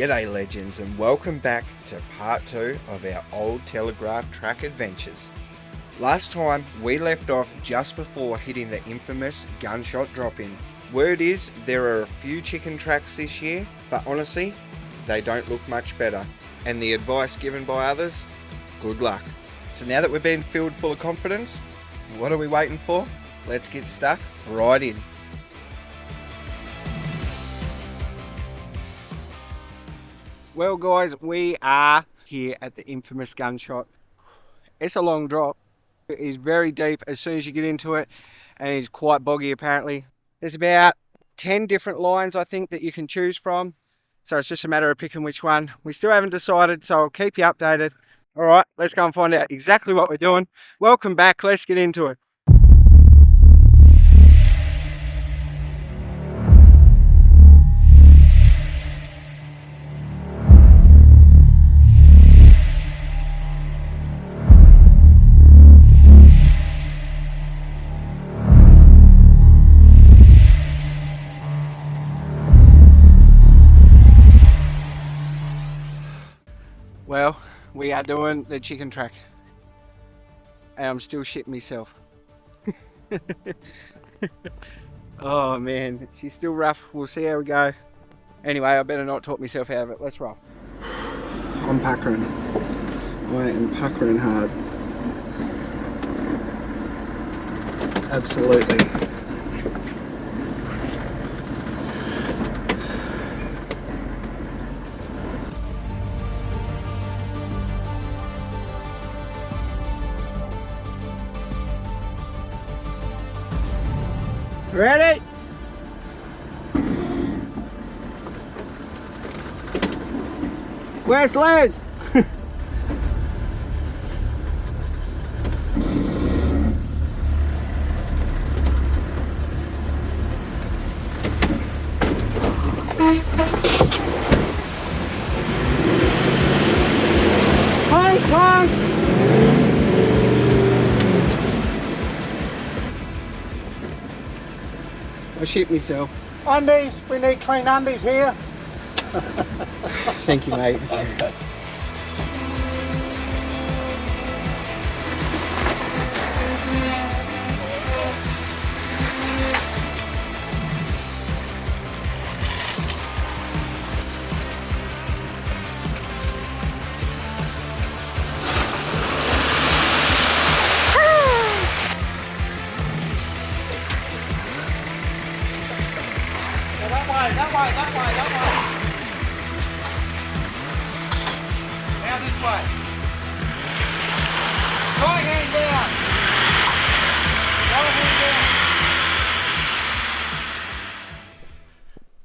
G'day legends, and welcome back to part 2 of our Old Telegraph track adventures. Last time we left off just before hitting the infamous Gunshot drop-in. Word is there are a few chicken tracks this year, but honestly they don't look much better, and the advice given by others, good luck. So now that we've been filled full of confidence, what are we waiting for? Let's get stuck right in. Well guys, we are here at the infamous Gunshot. It's a long drop. It is very deep as soon as you get into it, and it's quite boggy apparently. There's about 10 different lines I think that you can choose from, so it's just a matter of picking which one. We still haven't decided, so I'll keep you updated. Alright, let's go and find out exactly what we're doing. Welcome back, let's get into it. Well, we are doing the chicken track, and I'm still shitting myself. Oh man, she's still rough. We'll see how we go. Anyway, I better not talk myself out of it. Let's roll. I'm puckering. I am puckering hard. Absolutely. Ready? Where's Liz? Honk, honk! I shit myself. Undies, we need clean undies here. Thank you, mate. That way. Now this way. Right hand down. Right hand down.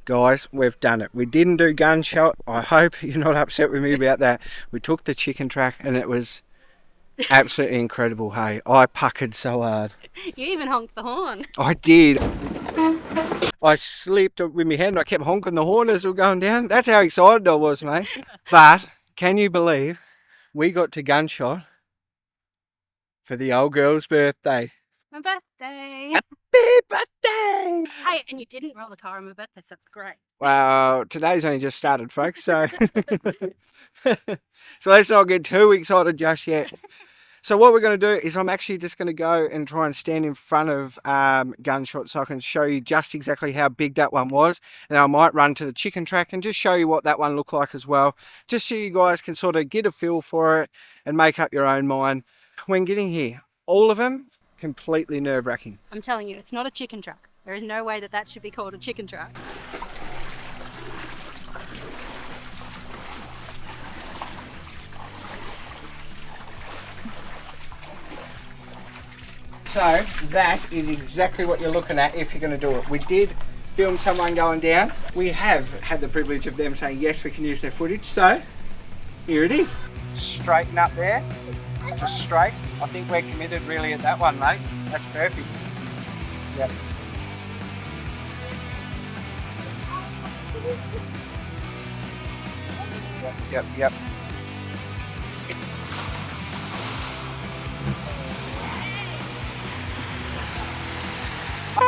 Guys, we've done it. We didn't do Gunshot. I hope you're not upset with me about that. We took the chicken track and it was absolutely incredible, hey. I puckered so hard. You even honked the horn. I did. I slipped with my hand and I kept honking the horn as we were going down. That's how excited I was, mate. But can you believe we got to Gunshot for the old girl's birthday? My birthday. Happy birthday! Hey, and you didn't roll the car on my birthday, so that's great. Well, today's only just started, folks, so so let's not get too excited just yet. So what we're going to do is I'm actually just going to go and try and stand in front of Gunshot so I can show you just exactly how big that one was. And I might run to the chicken track and just show you what that one looked like as well, just so you guys can sort of get a feel for it and make up your own mind. When getting here, all of them completely nerve-wracking. I'm telling you, it's not a chicken truck. There is no way that that should be called a chicken truck. So that is exactly what you're looking at if you're going to do it. We did film someone going down. We have had the privilege of them saying yes, we can use their footage. So here it is. Straighten up there, just straight. I think we're committed really at that one, mate. That's perfect. Yep. Yep.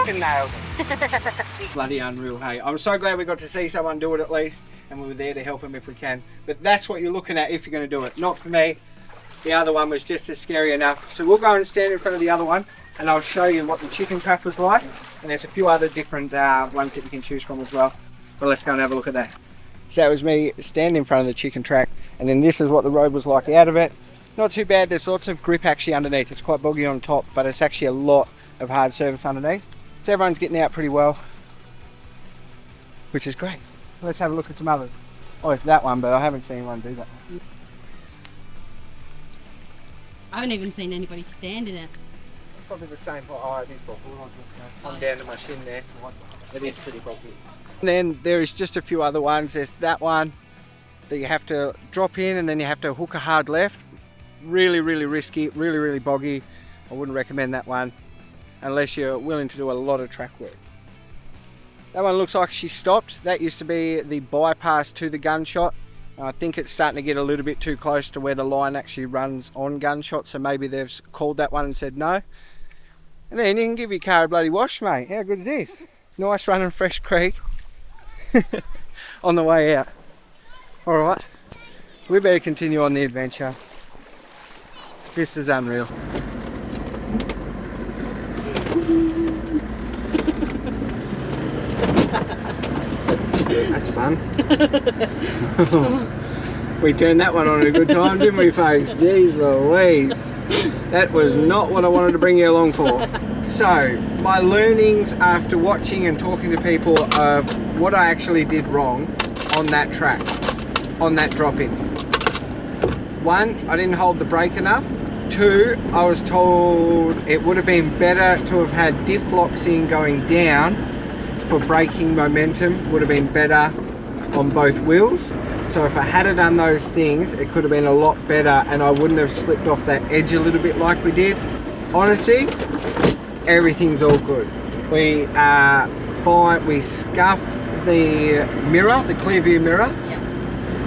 fucking nailed it. Bloody unreal, hey. I'm so glad we got to see someone do it at least, and we were there to help them if we can. But that's what you're looking at if you're going to do it. Not for me. The other one was just as scary enough. So we'll go and stand in front of the other one, and I'll show you what the chicken trap was like. And there's a few other different ones that you can choose from as well. But let's go and have a look at that. So that was me standing in front of the chicken track, and then this is what the road was like out of it. Not too bad. There's lots of grip actually underneath. It's quite boggy on top, but it's actually a lot of hard surface underneath. So everyone's getting out pretty well, which is great. Let's have a look at some others. Oh, it's that one, but I haven't seen anyone do that. I haven't even seen anybody stand in it. Probably the same. Oh, it is boggy. I'm down to my shin there. It is pretty boggy. And then there is just a few other ones. There's that one that you have to drop in, and then you have to hook a hard left. Really, really risky, really, really boggy. I wouldn't recommend that one unless you're willing to do a lot of track work. That one looks like she stopped. That used to be the bypass to the Gunshot. I think it's starting to get a little bit too close to where the line actually runs on Gunshot, so maybe they've called that one and said no. And then you can give your car a bloody wash, mate. How good is this? Nice running fresh creek on the way out. Alright, we better continue on the adventure. This is unreal. That's fun. We turned that one on at a good time, didn't we, folks? Jeez Louise. That was not what I wanted to bring you along for. So, my learnings after watching and talking to people of what I actually did wrong on that track, on that drop-in. 1, I didn't hold the brake enough. 2, I was told it would have been better to have had diff locks in going down for braking momentum, would have been better on both wheels. So if I had done those things, it could have been a lot better and I wouldn't have slipped off that edge a little bit like we did. Honestly, everything's all good. We are fine. We scuffed the mirror, the clear view mirror, Yep.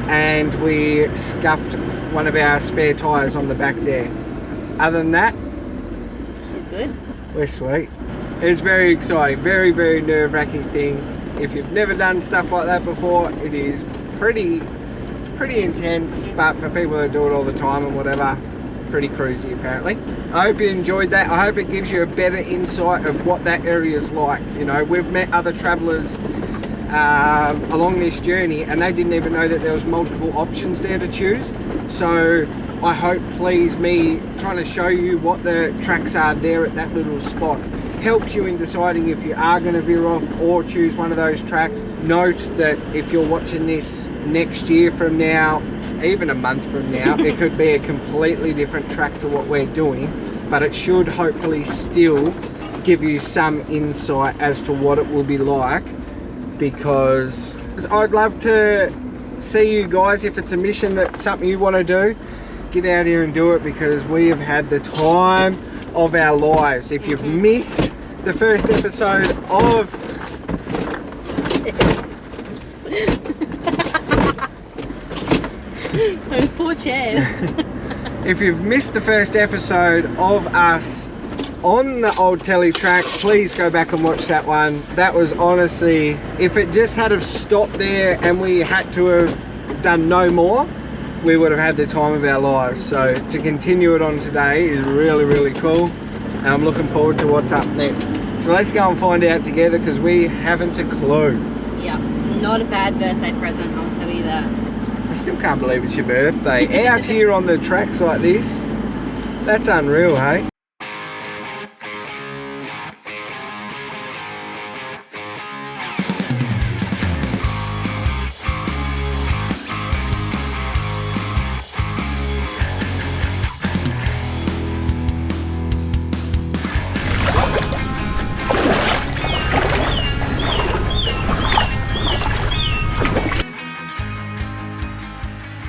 and we scuffed one of our spare tyres on the back there. Other than that, She's good. we're sweet. It's very exciting, very, very nerve-wracking thing. If you've never done stuff like that before, it is pretty intense, but for people that do it all the time and whatever, pretty cruisy apparently. I hope you enjoyed that. I hope it gives you a better insight of what that area is like. You know, we've met other travellers along this journey and they didn't even know that there was multiple options there to choose. So I hope, please, me trying to show you what the tracks are there at that little spot helps you in deciding if you are going to veer off or choose one of those tracks. Note that if you're watching this next year from now, even a month from now, it could be a completely different track to what we're doing, but it should hopefully still give you some insight as to what it will be like, because I'd love to see you guys, if it's a mission that's something you want to do, get out here and do it, because we have had the time of our lives. If you've missed the first episode of Those poor chairs. if you've missed the first episode of us on the Old Telly track, please go back and watch that one. That was honestly, if it just had have stopped there and we had to have done no more, we would have had the time of our lives. So to continue it on today is really, really cool, and I'm looking forward to what's up next. So let's go and find out together, because we haven't a clue. Yeah, not a bad birthday present, I'll tell you that. I still can't believe it's your birthday. Out here on the tracks like this, that's unreal, hey?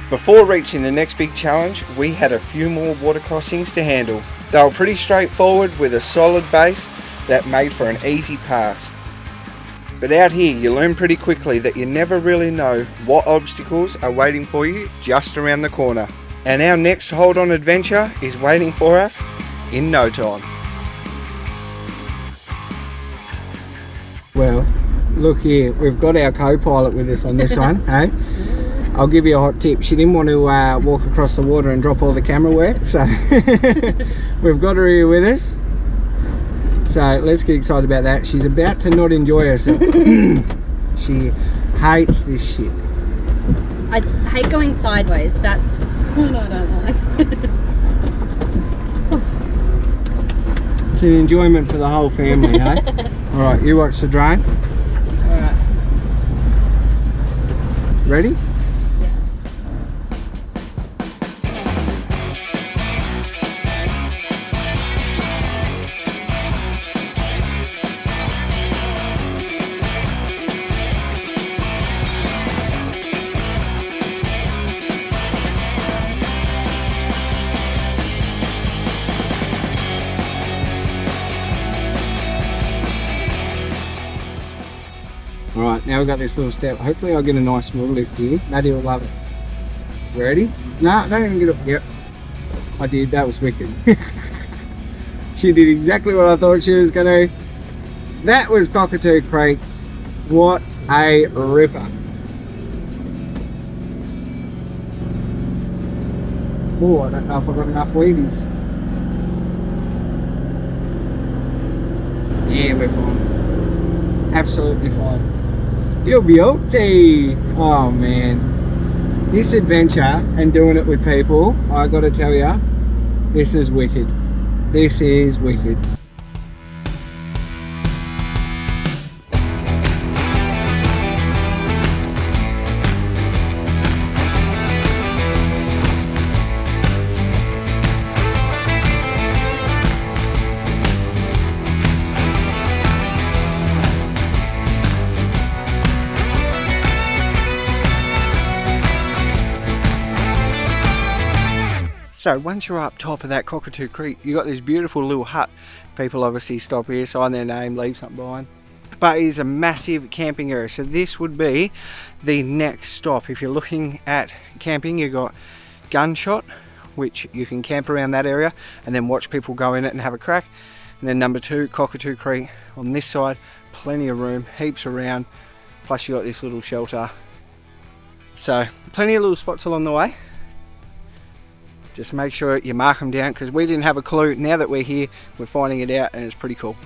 Before reaching the next big challenge, we had a few more water crossings to handle. They were pretty straightforward with a solid base that made for an easy pass. But out here you learn pretty quickly that you never really know what obstacles are waiting for you just around the corner. And our next hold on adventure is waiting for us in no time. look here, we've got our co-pilot with us on this one, hey? I'll give you a hot tip. She didn't want to walk across the water and drop all the camera work, so we've got her here with us. So let's get excited about that. She's about to not enjoy herself. She hates this shit. I hate going sideways. That's what I don't like. It's an enjoyment for the whole family, eh? Alright, you watch the drone. Alright. Ready? Alright, now we've got this little step. Hopefully I'll get a nice small lift here. Maddie will love it. Ready? No, don't even get up. Yep. I did, that was wicked. She did exactly what I thought she was going to. That was Cockatoo Creek. What a ripper. Oh, I don't know if I've got enough Wheaties. Yeah, we're fine. Absolutely fine. You'll be okay. Oh man, this adventure and doing it with people, I gotta tell ya, this is wicked. This is wicked. So once you're up top of that Cockatoo Creek, you got this beautiful little hut. People obviously stop here, sign their name, leave something behind. But it is a massive camping area. So this would be the next stop. If you're looking at camping, you got Gunshot, which you can camp around that area and then watch people go in it and have a crack. And then number 2, Cockatoo Creek on this side, plenty of room, heaps around. Plus you got this little shelter. So plenty of little spots along the way. Just make sure you mark them down because we didn't have a clue. Now that we're here, we're finding it out and it's pretty cool.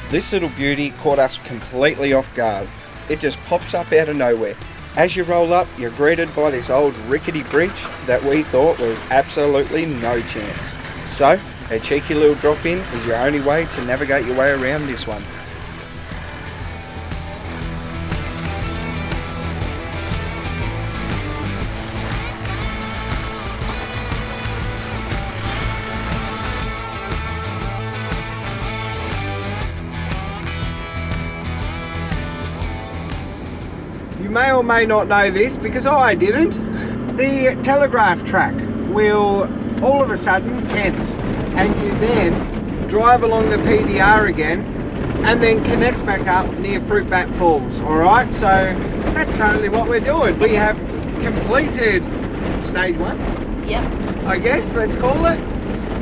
This little beauty caught us completely off guard. It just pops up out of nowhere. As you roll up, you're greeted by this old rickety bridge that we thought was absolutely no chance. So, a cheeky little drop in is your only way to navigate your way around this one. You may or may not know this because I didn't. The telegraph track will all of a sudden end and you then drive along the PDR again and then connect back up near Fruitbat Falls. Alright, so that's currently what we're doing. We have completed stage 1. Yep. I guess, let's call it.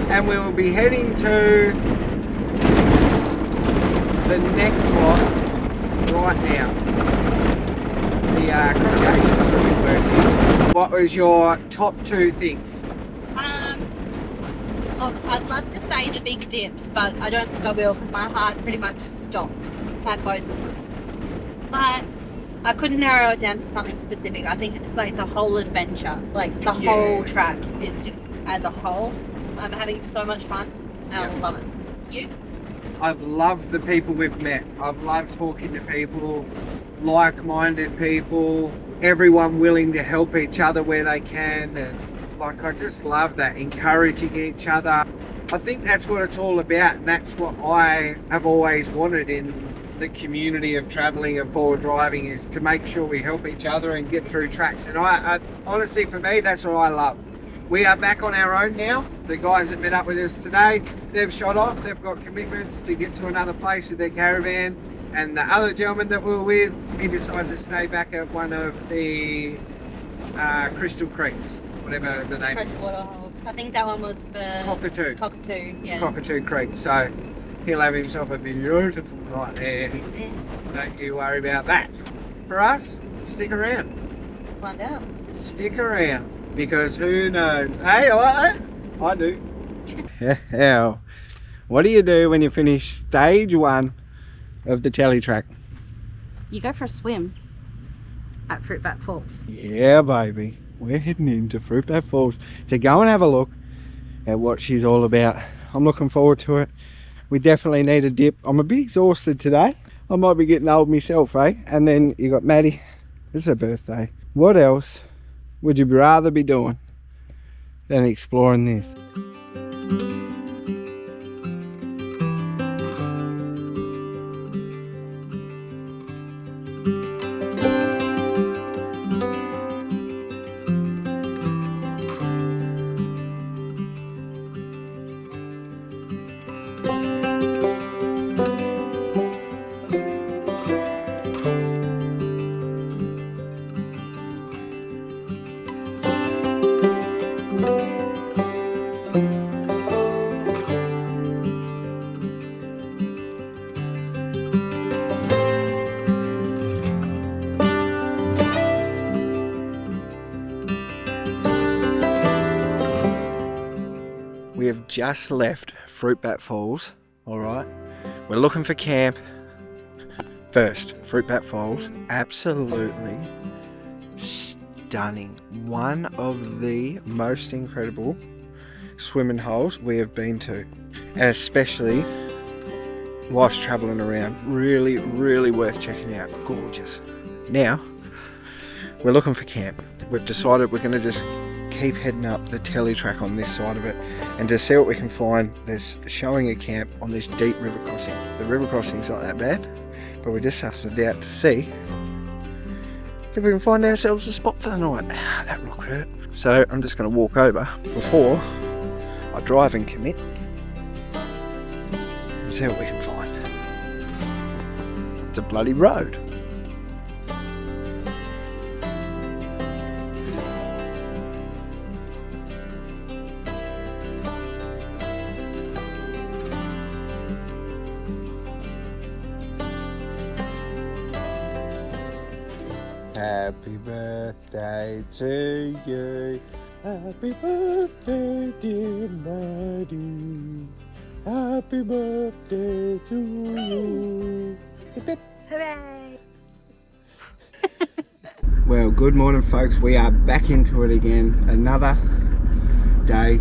And we will be heading to the next slot right now. The congregation of the university. What was your top 2 things? I'd love to say the big dips, but I don't think I will because my heart pretty much stopped at both of them. But I couldn't narrow it down to something specific. I think it's like the whole adventure, like the whole track is just as a whole. I'm having so much fun and I love it. You? I've loved the people we've met. I've loved talking to people, like-minded people, everyone willing to help each other where they can, and like I just love that, encouraging each other. I think that's what it's all about, and that's what I have always wanted in the community of travelling and forward driving is to make sure we help each other and get through tracks. And I honestly, for me, that's what I love. We are back on our own now. The guys that met up with us today, they've shot off. They've got commitments to get to another place with their caravan. And the other gentleman that we were with, he decided to stay back at one of the Crystal Creeks, whatever the name is. Freshwater holes. I think that one was the Cockatoo. Cockatoo, yeah. Cockatoo Creek. So he'll have himself a beautiful night there. Yeah. Don't you worry about that. For us, stick around. Find out. Stick around, because who knows? Hey, I do. How? What do you do when you finish stage 1 of the telly track? You go for a swim at Fruitbat Falls. Yeah, baby. We're heading into Fruitbat Falls to go and have a look at what she's all about. I'm looking forward to it. We definitely need a dip. I'm a bit exhausted today. I might be getting old myself, eh? And then you got Maddie. It's her birthday. What else would you rather be doing than exploring this? We have just left Fruitbat Falls, alright? We're looking for camp. First, Fruitbat Falls, absolutely stunning. One of the most incredible swimming holes we have been to. And especially whilst travelling around. Really, really worth checking out. Gorgeous. Now, we're looking for camp. We've decided we're going to just keep heading up the telly track on this side of it, and to see what we can find. There's showing a camp on this deep river crossing. The river crossing's not that bad, but we just sussed it out to see if we can find ourselves a spot for the night. That rock hurt. So I'm just going to walk over before I drive and commit and see what we can find. It's a bloody road. Happy birthday to you. Happy birthday, dear Maddie. Happy birthday to you. Hip, hip. Hooray! Well, good morning, folks. We are back into it again. Another day.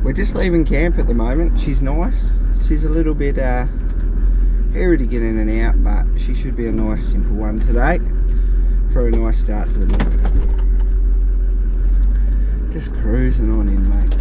We're just leaving camp at the moment. She's nice. She's a little bit hairy to get in and out, but she should be a nice, simple one today. For a nice start to the morning. Just cruising on in, mate.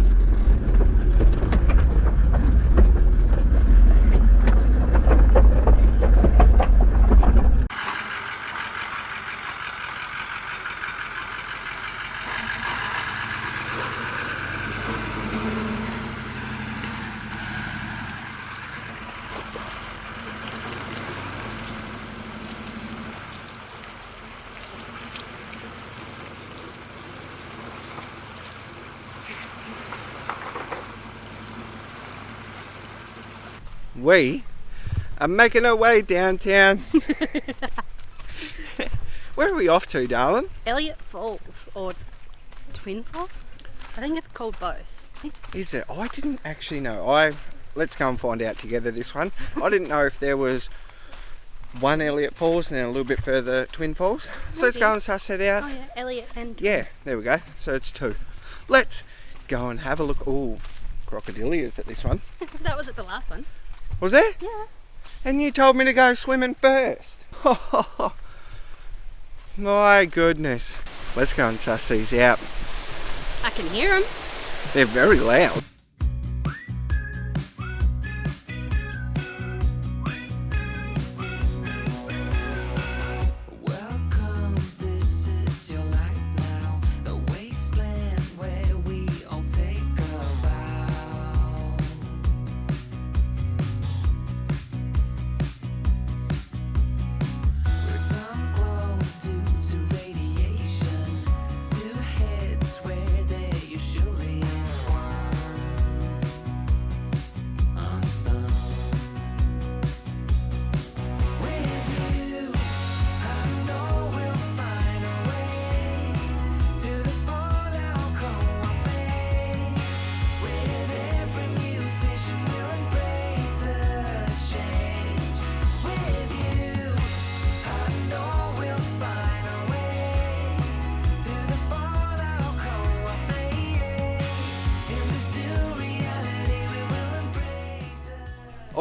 We are making our way downtown. Where are we off to, darling? Eliot Falls, or Twin Falls? I think it's called both. Is it? I didn't actually know. Let's go and find out together this one. I didn't know if there was one Eliot Falls and then a little bit further Twin Falls. So let's go and suss it out. Oh yeah, Eliot and Twin. Yeah, there we go. So it's two. Let's go and have a look. Oh, crocodilias at this one. That was at the last one. Was it? Yeah. And you told me to go swimming first. My goodness. Let's go and suss these out. I can hear them. They're very loud.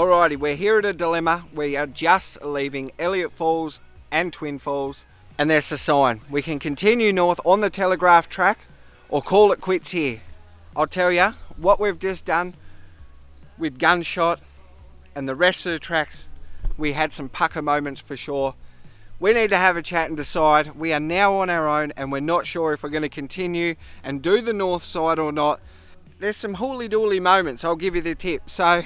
Alrighty, we're here at a dilemma. We are just leaving Eliot Falls and Twin Falls, and there's the sign. We can continue north on the Telegraph track or call it quits here. I'll tell you, what we've just done with Gunshot and the rest of the tracks, we had some pucker moments for sure. We need to have a chat and decide. We are now on our own and we're not sure if we're going to continue and do the north side or not. There's some hooly-dooly moments, I'll give you the tip. So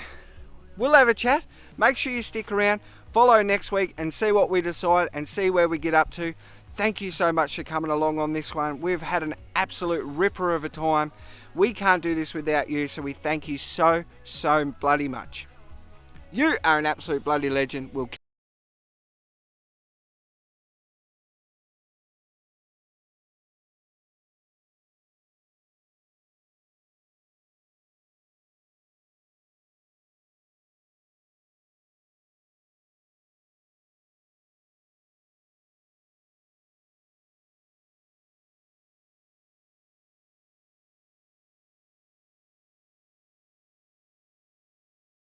we'll have a chat. Make sure you stick around. Follow next week and see what we decide and see where we get up to. Thank you so much for coming along on this one. We've had an absolute ripper of a time. We can't do this without you, so we thank you so bloody much. You are an absolute bloody legend. We'll